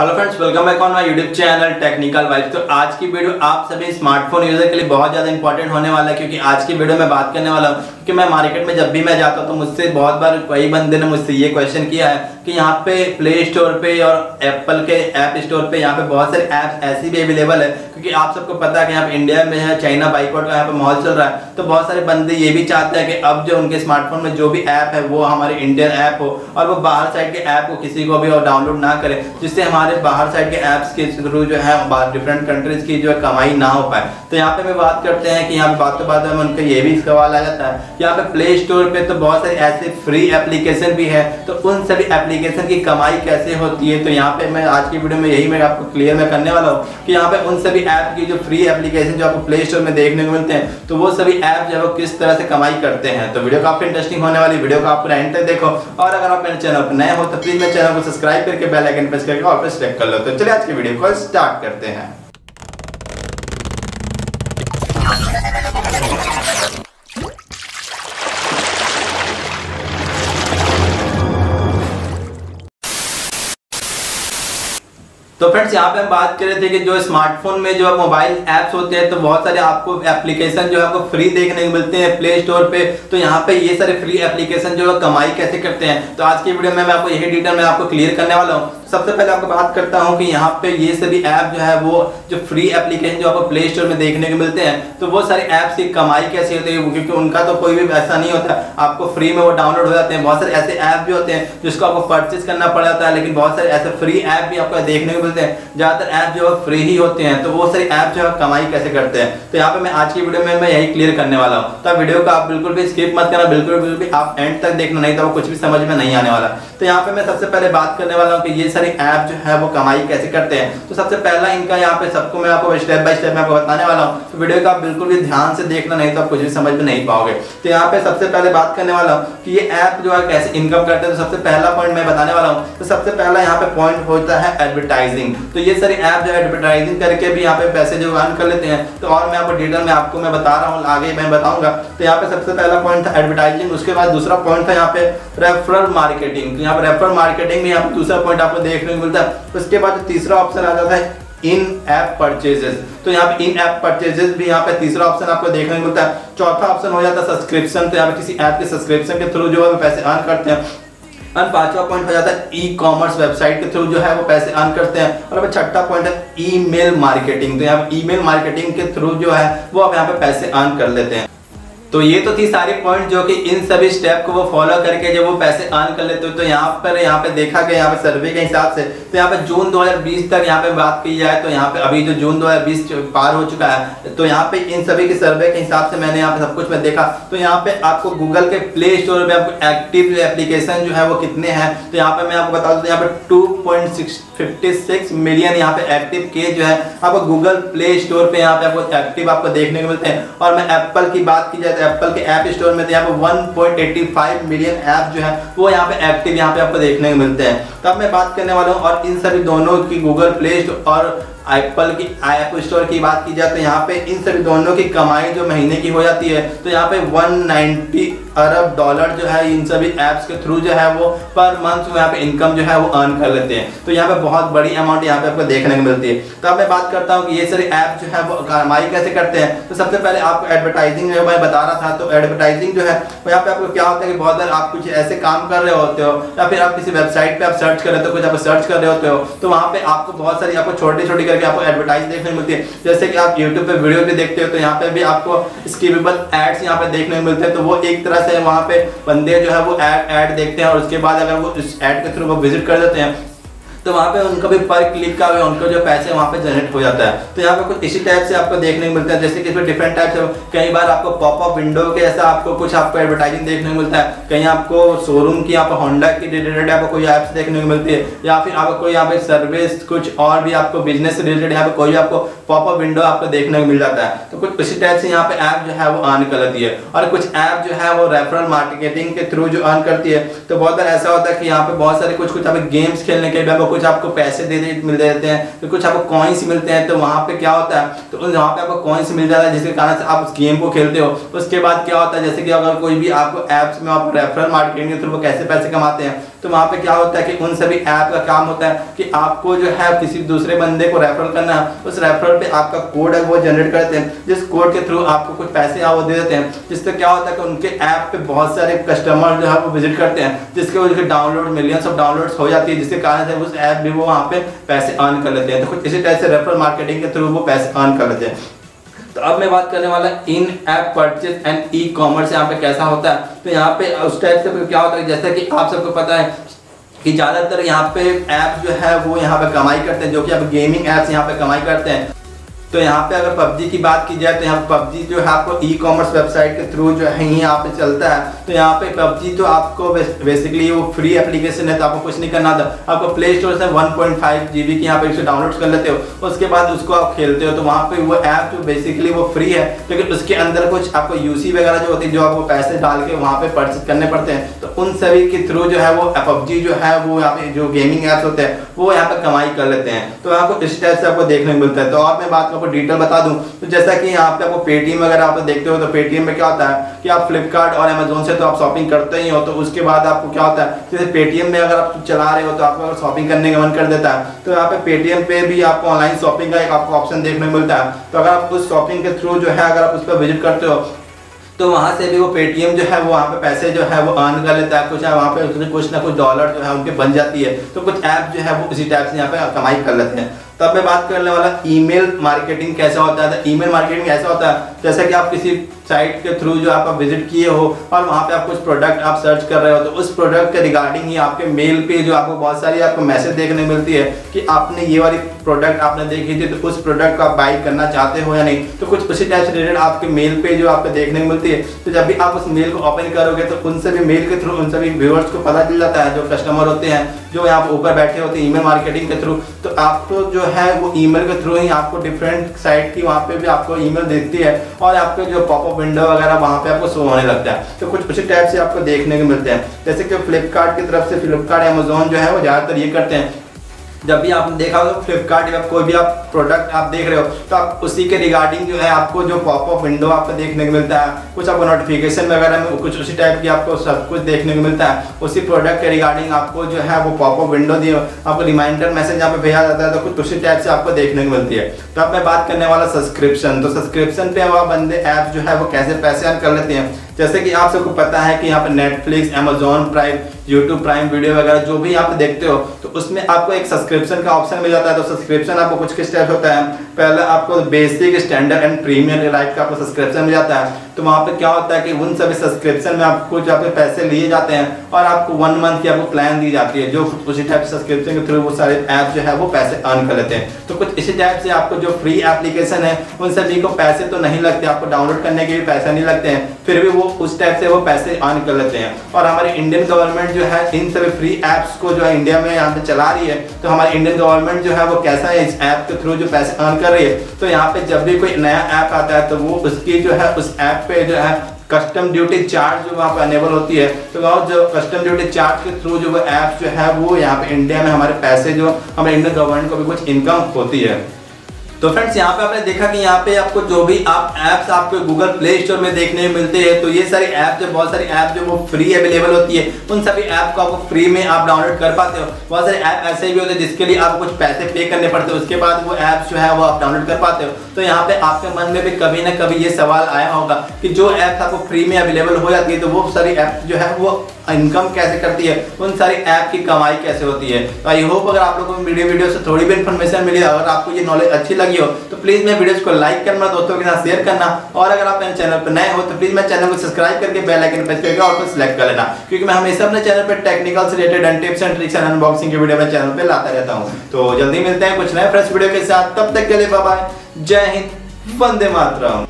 Hello friends, welcome back on my YouTube channel technical vibes. तो आज की video आप सभी स्मार्टफोन यूजर के लिए बहुत ज़्यादा इंपॉर्टेंट होने वाला है, क्योंकि आज की वीडियो में बात करने वाला हूँ कि मैं मार्केट में जब भी मैं जाता हूँ तो मुझसे बहुत बार कई बंदे ने मुझसे ये क्वेश्चन किया है कि यहाँ पे प्ले स्टोर पे और एप्पल के ऐप स्टोर पे यहाँ पे बहुत सारे ऐप्स ऐसी भी अवेलेबल है, क्योंकि आप सबको पता है कि यहाँ पे इंडिया में है चाइना बाइकआउट का यहाँ पे माहौल चल रहा है। तो बहुत सारे बंदे ये भी चाहते हैं कि अब जो उनके स्मार्टफोन में जो भी ऐप है वो हमारे इंडियन ऐप हो और वो बाहर साइड के ऐप को किसी को भी और डाउनलोड ना करे, जिससे हमारे बाहर साइड के ऐप्स के थ्रू जो है डिफरेंट कंट्रीज की जो कमाई ना हो पाए। तो यहाँ पे मैं बात करते हैं कि यहाँ पे बात में उनका ये भी सवाल आ जाता है कि यहाँ पे प्ले स्टोर पे तो बहुत सारे ऐसे फ्री एप्लीकेशन भी है, तो उन सभी एप्लीकेशन की कमाई कैसे होती है। तो यहाँ पे मैं आज की वीडियो में यही मैं आपको क्लियर में करने वाला हूँ कि यहाँ पे उन सभी ऐप की जो फ्री एप्लीकेशन जो आपको प्ले स्टोर में देखने को मिलते हैं, तो वो सभी ऐप जो है वो किस तरह से कमाई करते हैं। तो वीडियो काफी इंटरेस्टिंग होने वाली, वीडियो को आप पूरा एंड तक देखो। और अगर आप मेरे चैनल पर नए हो तो प्लीज मेरे चैनल को सब्सक्राइब करके बेल आइकन प्रेस करके और पे सेलेक्ट कर लो। तो चलिए आज की वीडियो को स्टार्ट करते हैं। तो फ्रेंड्स, यहाँ पे हम बात कर रहे थे कि जो स्मार्टफोन में जो मोबाइल ऐप्स होते हैं, तो बहुत सारे आपको एप्लीकेशन जो है आपको फ्री देखने को मिलते हैं प्ले स्टोर पे। तो यहाँ पे ये सारे फ्री एप्लीकेशन जो कमाई कैसे करते हैं, तो आज की वीडियो में मैं आपको यही डिटेल में आपको क्लियर करने वाला हूँ। सबसे पहले आपको बात करता हूँ कि यहाँ पे ये सभी ऐप जो है वो जो फ्री एप्लीकेशन जो आपको प्ले स्टोर में देखने को मिलते हैं, तो वो सारे ऐप्स की कमाई कैसे होती है, क्योंकि उनका तो कोई भी ऐसा नहीं होता, आपको फ्री में वो डाउनलोड हो जाते हैं। बहुत सारे ऐसे ऐप भी होते हैं जिसको आपको परचेज करना पड़ जाता है, लेकिन बहुत सारे ऐसे फ्री ऐप भी आपको देखने को मिलते हैं। ज्यादातर ऐप जो है फ्री ही होते हैं, तो वो सारे ऐप जो है कमाई कैसे करते हैं, तो यहाँ पे मैं आज की वीडियो में मैं यही क्लियर करने वाला हूँ। तो वीडियो को आप बिल्कुल भी स्किप मत करना, बिल्कुल भी आप एंड तक देखना, नहीं तो कुछ भी समझ में नहीं आने वाला। तो यहाँ पे मैं सबसे पहले बात करने वाला हूँ कि ये सारे ऐप जो है वो कमाई कैसे करते हैं। तो सबसे पहला इनका यहाँ पे सबको मैं आपको स्टेप बाय स्टेप में आपको बताने वाला हूँ, तो वीडियो को आप बिल्कुल भी ध्यान से देखना, नहीं तो आप कुछ भी समझ में नहीं पाओगे। तो यहाँ पे सबसे पहले बात करने वाला हूँ कि ये ऐप जो है कैसे इनकम करते हैं। तो सबसे पहला पॉइंट मैं बताने वाला हूँ, तो सबसे पहला यहाँ पे पॉइंट होता है एडवर्टाइजिंग। तो ये सारे ऐप जो है एडवर्टाइजिंग करके भी यहाँ पे पैसे जो अर्न कर लेते हैं। तो और मैं आपको डिटेल में आपको मैं बता रहा हूँ, आगे मैं बताऊंगा। तो यहाँ पे सबसे पहला पॉइंट था एडवर्टाइजिंग, उसके बाद दूसरा पॉइंट था यहाँ पे रेफरल मार्केटिंग। तो यहाँ पे रेफरल मार्केटिंग में यहाँ पे दूसरा पॉइंट आपको देखने को मिलता है। उसके बाद तीसरा ऑप्शन आ जाता है इन ऐप परचेजेस। तो यहाँ पे इन ऐप परचेजेस भी यहाँ पे तीसरा ऑप्शन आपको देखने को मिलता है। चौथा ऑप्शन हो जाता है सब्सक्रिप्शन। तो यहाँ पे किसी ऐप के सब्सक्रिप्शन के थ्रू जो है पैसे अर्न करते हैं। और पांचवा पॉइंट हो जाता है ई कॉमर्स वेबसाइट के थ्रू जो है वो पैसे अर्न करते हैं। और अब छठा पॉइंट है ईमेल मार्केटिंग। तो यहाँ पे ईमेल मार्केटिंग के थ्रू जो है वो अब यहाँ पे पैसे अर्न कर लेते हैं। तो ये तो थी सारी पॉइंट जो कि इन सभी स्टेप को वो फॉलो करके जब वो पैसे अर्न कर लेते हो। तो यहाँ पे देखा गया यहाँ पे सर्वे के हिसाब से, तो यहाँ पे जून 2020 तक यहाँ पे बात की जाए, तो यहाँ पे अभी जो जून 2020 पार हो चुका है, तो यहाँ पे इन सभी के सर्वे के हिसाब से मैंने यहाँ पे सब कुछ मैं देखा। तो यहाँ पे आपको गूगल के प्ले स्टोर में आपको एक्टिव एप्लीकेशन जो है वो कितने हैं, तो यहाँ पे मैं आपको बता दूं, यहाँ पे 2.56 मिलियन यहाँ पे एक्टिव केस जो है आपको गूगल प्ले स्टोर पे यहाँ पे आपको एक्टिव आपको देखने को मिलते हैं। और मैं एप्पल की बात की जाए तो एप्पल के ऐप स्टोर में तो यहाँ पे 1.85 मिलियन ऐप जो है वो यहाँ पे एक्टिव यहाँ पे आपको देखने को मिलते हैं। तो अब मैं बात करने वाला हूँ, और इन सभी दोनों की गूगल प्ले स्टोर और एप्पल की ऐप स्टोर की बात की जाए तो यहाँ पे इन सभी दोनों की कमाई जो महीने की हो जाती है, तो यहाँ पे 190 अरब डॉलर जो है इन सभी ऐप्स के थ्रू जो है वो पर मंथ यहाँ पे इनकम जो है वो अर्न कर लेते हैं। तो यहाँ पे बहुत बड़ी अमाउंट यहाँ पे आपको देखने को मिलती है। तो अब मैं बात करता हूँ कि ये सारे ऐप जो है वो कमाई कैसे करते हैं। तो सबसे पहले आपको एडवर्टाइजिंग जो मैं बता रहा था, तो एडवर्टाइजिंग जो है वो यहाँ पे आपको क्या होता है कि बहुत बार आप कुछ ऐसे काम कर रहे होते हो या फिर आप किसी वेबसाइट पे आप सर्च कर रहे हो, कुछ आप सर्च कर रहे होते हो, तो वहाँ पे आपको बहुत सारी आपको छोटी छोटी करके आपको एडवर्टाइज देखने को मिलती है। जैसे कि आप YouTube पे वीडियो भी देखते हो, तो यहाँ पे भी आपको स्किपेबल एड्स यहाँ पे देखने को मिलते हैं। तो वो एक तरह से वहाँ पे बंदे जो है वो ऐड देखते हैं, और उसके बाद अगर वो इस ऐड के थ्रू वो विजिट कर देते हैं, तो वहाँ पे उनका भी पर क्लिक का भी उनको जो पैसे वहाँ पे जनरेट हो जाता है। तो यहाँ पे कुछ इसी टाइप से आपको देखने को मिलता है, जैसे कि इसमें डिफरेंट टाइप से कई बार आपको पॉपअप विंडो के ऐसा आपको कुछ आपको एडवर्टाइजिंग देखने को मिलता है, कहीं आपको शोरूम की आपको होंडा की रिलेटेड आपको कोई ऐप्स देखने को मिलती है, या फिर आपको कोई यहाँ पे सर्विस कुछ और भी आपको बिजनेस से रिलेटेड यहाँ पे कोई आपको पॉपअप विंडो आपको देखने को मिल जाता है। तो कुछ इसी टाइप से यहाँ पे ऐप जो है वो अर्न कर लेती है। और कुछ ऐप जो है वो रेफरल मार्केटिंग के थ्रू जो अर्न करती है। तो बहुत बार ऐसा होता है कि यहाँ पे बहुत सारे कुछ यहाँ पे गेम्स खेलने के लिए कुछ आपको पैसे मिल देते हैं, तो कुछ आपको कॉइन्स मिलते हैं। तो वहाँ पे क्या होता है, तो वहाँ पे आपको कॉइन्स मिल जाता है, जिसके कारण से आप उस गेम को खेलते हो। उसके बाद क्या होता है, जैसे कि अगर कोई भी आपको ऐप्स में आप रेफरल मार्केटिंग के थ्रू कैसे पैसे कमाते हैं, तो वहाँ पे क्या होता है कि उन सभी ऐप का काम होता है कि आपको जो है किसी दूसरे बंदे को रेफर करना है, उस रेफरल पे आपका कोड है वो जनरेट करते हैं, जिस कोड के थ्रू आपको कुछ पैसे वो दे देते हैं, जिससे क्या होता है कि उनके ऐप पे बहुत सारे कस्टमर जो है वो विजिट करते हैं, जिसके उनके डाउनलोड मिलियंस ऑफ डाउनलोड्स हो जाती है, जिसके कारण से उस ऐप भी वो वहाँ पे पैसे अर्न कर लेते हैं। तो कुछ इसी टाइप से रेफरल मार्केटिंग के थ्रू वो पैसे अर्न कर लेते हैं। तो अब मैं बात करने वाला in app purchase and e commerce यहाँ पे कैसा होता है। तो यहाँ पे उस टाइप से क्या होता है, जैसा कि आप सबको पता है कि ज़्यादातर यहाँ पे ऐप जो है वो यहाँ पे कमाई करते हैं, जो कि अब गेमिंग ऐप्स यहाँ पे कमाई करते हैं। तो यहाँ पे अगर पबजी की बात की जाए तो यहाँ पबजी जो है आपको ई कॉमर्स वेबसाइट के थ्रू जो है यहाँ पे चलता है। तो यहाँ पे पबजी तो आपको बेसिकली वो फ्री एप्लीकेशन है, तो आपको कुछ नहीं करना था, आपको प्ले स्टोर से 1.5 GB की यहाँ पे इसे डाउनलोड कर लेते हो, उसके बाद उसको आप खेलते हो। तो वहाँ पे वो ऐप जो बेसिकली वो फ्री है, लेकिन उसके अंदर कुछ आपको यूसी वगैरह जो होती है जो आपको पैसे डाल के वहाँ पे परचेज करने पड़ते हैं। तो उन सभी के थ्रू जो है वो पबजी जो है वो यहाँ पे जो गेमिंग ऐप्स होते हैं वो यहाँ पे कमाई कर लेते हैं। तो आपको इस टाइप से आपको देखने को मिलता है। तो और मैं बात डिटेल बता दूं तो जैसा कि यहाँ पे आपको पेटीएम वगैरह आप देखते हो, तो पेटीएम में क्या होता है कि आप फ्लिपकार्ट और अमेजोन से तो आप शॉपिंग करते ही हो, तो उसके बाद आपको क्या होता है जैसे पेटीएम में अगर आप चला रहे हो तो आपको अगर शॉपिंग करने का मन कर देता है, तो यहाँ पे पेटीएम पे भी आपको ऑनलाइन शॉपिंग का एक आपको ऑप्शन देखने को मिलता है। तो अगर आप उस शॉपिंग के थ्रू जो है अगर आप उस पर विजिट करते हो तो वहाँ से भी वो पेटीएम जो है वो वहाँ पे पैसे जो है वो अर्न कर लेता है, कुछ है वहाँ पे कुछ ना कुछ डॉलर जो है उनके बन जाती है। तो कुछ ऐप जो है वो इसी टाइप से यहाँ पे कमाई कर लेते हैं। तो अब मैं बात करने वाला ईमेल मार्केटिंग कैसा होता है। तो ईमेल मार्केटिंग ऐसा होता है जैसे कि आप किसी साइट के थ्रू जो आप विजिट किए हो और वहाँ पे आप कुछ प्रोडक्ट आप सर्च कर रहे हो, तो उस प्रोडक्ट के रिगार्डिंग ही आपके मेल पे जो आपको बहुत सारी आपको मैसेज देखने मिलती है कि आपने ये वाली प्रोडक्ट आपने देखी थी, तो उस प्रोडक्ट को आप बाई करना चाहते हो या नहीं। तो कुछ उसी टाइप से रिलेटेड आपके मेल पे जो आपको देखने को मिलती है। तो जब भी आप उस मेल को ओपन करोगे तो उन सभी मेल के थ्रू उन सभी व्यूअर्स को पता चल जाता है, जो कस्टमर होते हैं जो यहाँ पर ऊपर बैठे होते हैं ईमेल मार्केटिंग के थ्रू। तो आपको जो है वो ईमेल के थ्रू ही आपको डिफरेंट साइट की वहाँ पे भी आपको ईमेल दिखती है और आपको जो पॉपअप विंडो वगैरह वहाँ पे आपको शो होने लगता है। तो कुछ उसी टाइप से आपको देखने को मिलते हैं। जैसे कि फ्लिपकार्ट की तरफ से फ्लिपकार्ट अमेजोन जो है वो ज़्यादातर ये करते हैं, जब भी आपने देखा होगा फ्लिपकार्ट या कोई भी आप प्रोडक्ट आप देख रहे हो तो आप उसी के रिगार्डिंग जो है आपको जो पॉपअप विंडो आपको देखने को मिलता है, कुछ आपको नोटिफिकेशन वगैरह में कुछ उसी टाइप की आपको सब कुछ देखने को मिलता है। उसी प्रोडक्ट के रिगार्डिंग आपको जो है वो पॉपअप विंडो दिए आपको रिमाइंडर मैसेज यहाँ पे भेजा जाता है। तो कुछ उसी टाइप से आपको देखने को मिलती है। तो अब मैं बात करने वाला सब्सक्रिप्शन। तो सब्सक्रिप्शन पे वह बंदे ऐप जो है वो कैसे पैसे अर्न कर लेते हैं। जैसे कि आप सबको पता है कि यहाँ पे Netflix, Amazon prime, YouTube prime video वगैरह जो भी आप देखते हो तो उसमें आपको एक सब्सक्रिप्शन का ऑप्शन मिल जाता है। तो सब्सक्रिप्शन आपको कुछ किस टाइप होता है, पहले आपको basic, standard and premium life का आपको सब्सक्रिप्शन मिल जाता है। तो वहाँ पे क्या होता है कि उन सभी सब्सक्रिप्शन में आपको जो आपके पैसे लिए जाते हैं और आपको 1 मंथ की आपको प्लान दी जाती है, जो उसी टाइप सब्सक्रिप्शन के थ्रू वो सारे ऐप जो है वो पैसे अर्न कर लेते हैं। तो कुछ इसी टाइप से आपको जो फ्री एप्लीकेशन है उन सभी को पैसे तो नहीं लगते, आपको डाउनलोड करने के भी पैसे नहीं लगते हैं, फिर भी वो उस टाइप से वो पैसे अर्न कर लेते हैं। और हमारी इंडियन गवर्नमेंट जो है इन सभी फ्री ऐप्स को जो है इंडिया में यहाँ पे चला रही है। तो हमारी इंडियन गवर्नमेंट जो है वो कैसा है इस ऐप के थ्रू जो पैसे अर्न कर रही है। तो यहाँ पे जब भी कोई नया ऐप आता है तो वो उसकी जो है उस ऐप पे जो है कस्टम ड्यूटी चार्ज जो वहाँ पे अनेबल होती है। तो वहाँ जो कस्टम ड्यूटी चार्ज के थ्रू जो वो ऐप जो है वो यहाँ पे इंडिया में हमारे पैसे जो हमारे इंडियन गवर्नमेंट को भी कुछ इनकम होती है। तो फ्रेंड्स यहाँ पे आपने देखा कि यहाँ पे आपको जो भी आप ऐप्स आपको गूगल प्ले स्टोर में देखने में मिलते हैं, तो ये सारी ऐप जो बहुत सारी ऐप जो वो फ्री अवेलेबल होती है, उन सभी ऐप को आपको फ्री में आप डाउनलोड कर पाते हो। बहुत सारे ऐप ऐसे भी होते हैं जिसके लिए आपको कुछ पैसे पे करने पड़ते हैं, उसके बाद वो ऐप जो है वो आप डाउनलोड कर पाते हो। तो यहाँ पे आपके मन में भी कभी ना कभी ये सवाल आया होगा कि जो ऐप आपको फ्री में अवेलेबल हो जाती है तो वो सारी ऐप जो है वो इनकम कैसे करती है, उन सारी ऐप की कमाई कैसे होती है। तो आई होप अगर आप लोगों को वीडियो से थोड़ी भी इन्फॉर्मेशन मिली, अगर आपको ये नॉलेज अच्छी लगी हो तो प्लीज मेरे वीडियोस को लाइक करना, दोस्तों के साथ शेयर करना, और अगर आप मेरे चैनल पर नए हो तो प्लीज मेरे चैनल को सब्सक्राइब करके बेल आइकन प्रेस करके ऑल पर सिलेक्ट कर लेना, क्योंकि मैं हमेशा अपने चैनल पर टेक्निकल से related and tips and tricks and unboxing के वीडियो अपने चैनल पर लाता रहता हूँ। तो जल्दी मिलते हैं कुछ नए फ्रेश वीडियो के साथ, तब तक के लिए बाय बाय, जय हिंद, वंदे मातरम।